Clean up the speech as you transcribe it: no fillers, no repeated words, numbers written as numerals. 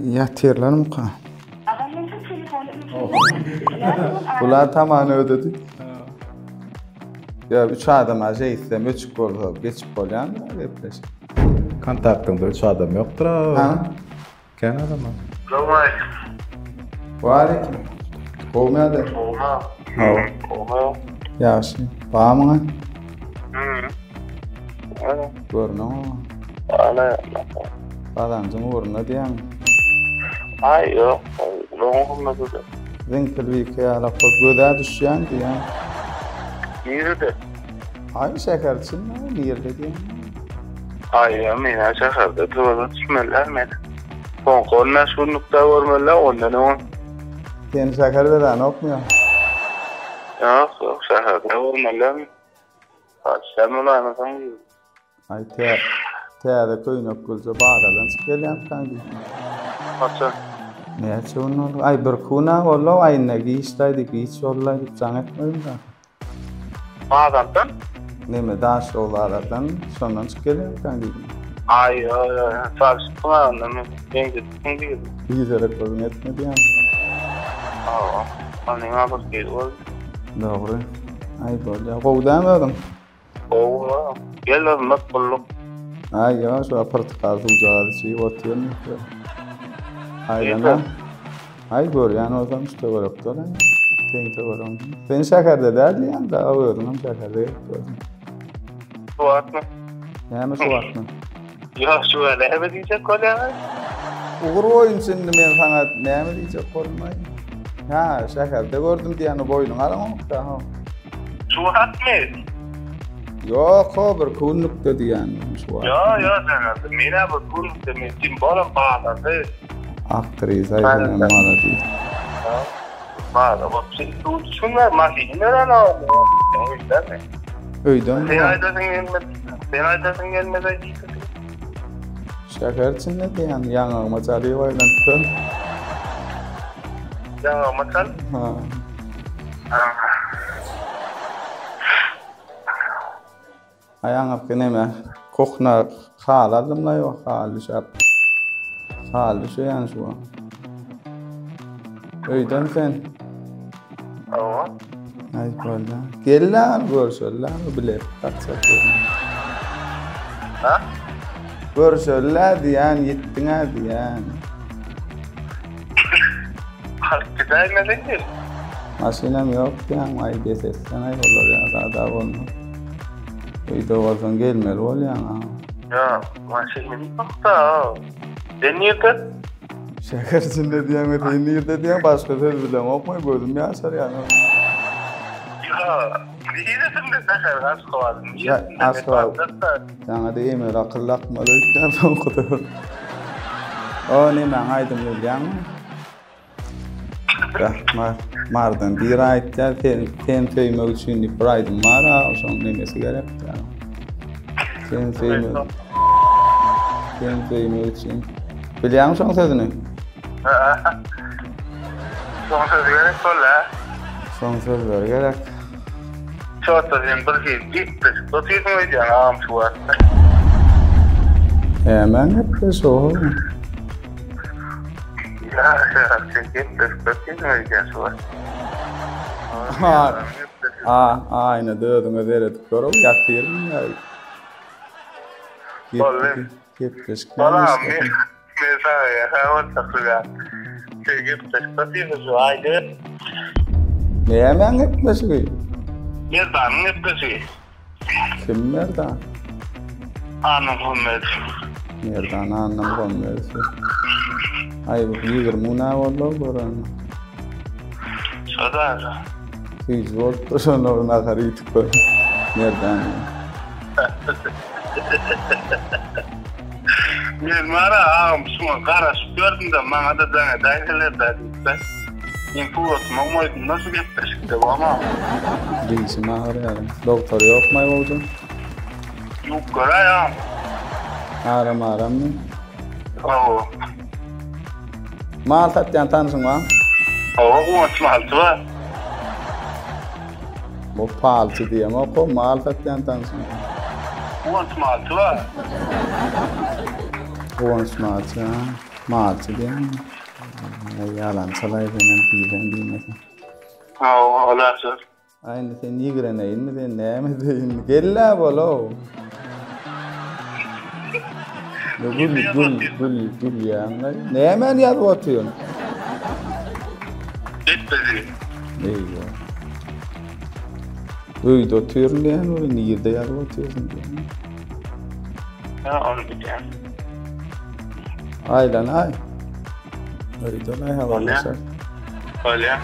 Yatır lan muka. Ulan tamam ödedi. Ya üç adam acı istem üç gol geçip golyan repleş. Kontaktında 3 adam yoktur Ha? Ken adam. Var ki. Olmaya da. Yaxşı. Bağımına. Görünü mü? Bağdancın uğruna diyen. Ay yok. Lonğumda da. Zinkil bir kıyala kod göder düşen diyen. Nerede? Ay şeker için mi? Nerede diyen? Ay ya mena şehirde tuvalet çıkmalar mı? Konkorna şunlukta varmalar ondan on. Sen şeker veren okmuyor. Yok şehirde varmalar mı? Kaçlarım anasam gibi. Ay teade köyün okulca bağdadan çıkıyan kanki. Kaçlar? Ne açığın olur? Ay bir kuna oğlu ay ne giyiştaydı giyiş oğlu gitsen etmedim da. Bağdan'dan? Ne mi daş oğlu aradan sondan çıkıyan kanki. Ay ya sarışıklar anlamı. Ben gittim gibi. Giyizerek olun etmedi yani. Aa. Anına bak geliyor. Doğru. Ay böyle. Kovdan verdim. Oo. Gel lan bak bulduk. Ay ya şu apartman uzağı şey oturuyor mu? Ay lan. Ay gör yani o zaman işte var yaptı lan. Kendi var onun. Sen şekerде derdi yani daha öğrendim şekerde yapıyordum. Su atma. Yani su atma. Ya şu öyle eve diyecek kolay. Uğur oyun şimdi ben sana ne mi diyecek olmayı? Ha şekerde gördüm diye boynun aramak da ha. Su atma. Yok o bir kunluk dedi yani şu an. Ya sen mena bu kunluk demedim bana bağladı. Aktriz ay benim mala değil. Bağla bak şunlar makineler aldı. O yüzden mi? Öyden Sen mi? aydasın gelmeden gitsin. Şeker için ne diye yani yanağıma çalıyor var lan tüm. Ya ama sen? Ha. Ayağın hakkı ne mi? Kokna khaladım la yok halı şap. Halı şu yani şu an. Öyden sen. Aa. Ay böyle. Gel lan görüşürler bile. Kaçak. Ha? Görüşürler diyen yettin ha diyen. Güzel mi değil? Masinem yok diyen ay besesten ay olur ya daha olmaz. Öyde olsun gelmeli ol yani. Ya maşinin yok da. Sen nerede? Şeker içinde diyen ve denirde diyen başka söz bile okmayı gördüm ya sar yani. Ya neredesin de sen aşk var. Ya aşk var. Sana diyeyim öyle akıllı akmalı öykten son kutu. O ne ben aydım öyle Mardan bir ayetler ten töyme için bir aydım var ha o son nemesi gerek ya. Ten töyme için. Biliyor musun sözünü? Son söz gerek sola. Son sözler gerek. Çok da bir şey gitti. Tutuyorsun mu diye ağam şu var. Hemen hep de soğuk. Ya sen gitti. Tutuyorsun mu diye şu var. Aynı dödün ödere tıkıyorum yatıyorum ya. Gitmiş. Bana mesela ya hemen takılıyor. Şey gitti. Tutuyorsun şu aydı. Ne hemen gitmiş ki? Nereden gitti? Kim nereden? Anam Muhammed. Nereden annem konmuyorsa. Ay bu 20 oldu buranın. Şurada. 100 volt da sonra ona karıyı tıkıyor. Nereden? Ben ağam şuna kara gördüm de bana da dayılar da dedi. İnfos mağmaydı nasıl gitti ama. Değişim ağır yani. Doktor yok mu oldu? Yok ya. Aram mı? Oo. Mal satyan tanışın var. Oo uçmaltı var. Bu palçı diye mi o mal satyan tanışın. Uçmaltı var. Uçmaltı ha. Malçı diyen. Yalan çalay denen diyen bilmesin. Ola sor. Aynı sen yigreneyin mi de ne mi deyin. Gel bolo. Gül ya. Ne hemen yazıp atıyorsun? Gitmedi. Eyvah. Öyle oturuyorsun yani öyle niyirde yazıp atıyorsun diye. Ha, onu biliyorum. Aylan ay. Öyle olay havalaşar. Öyle.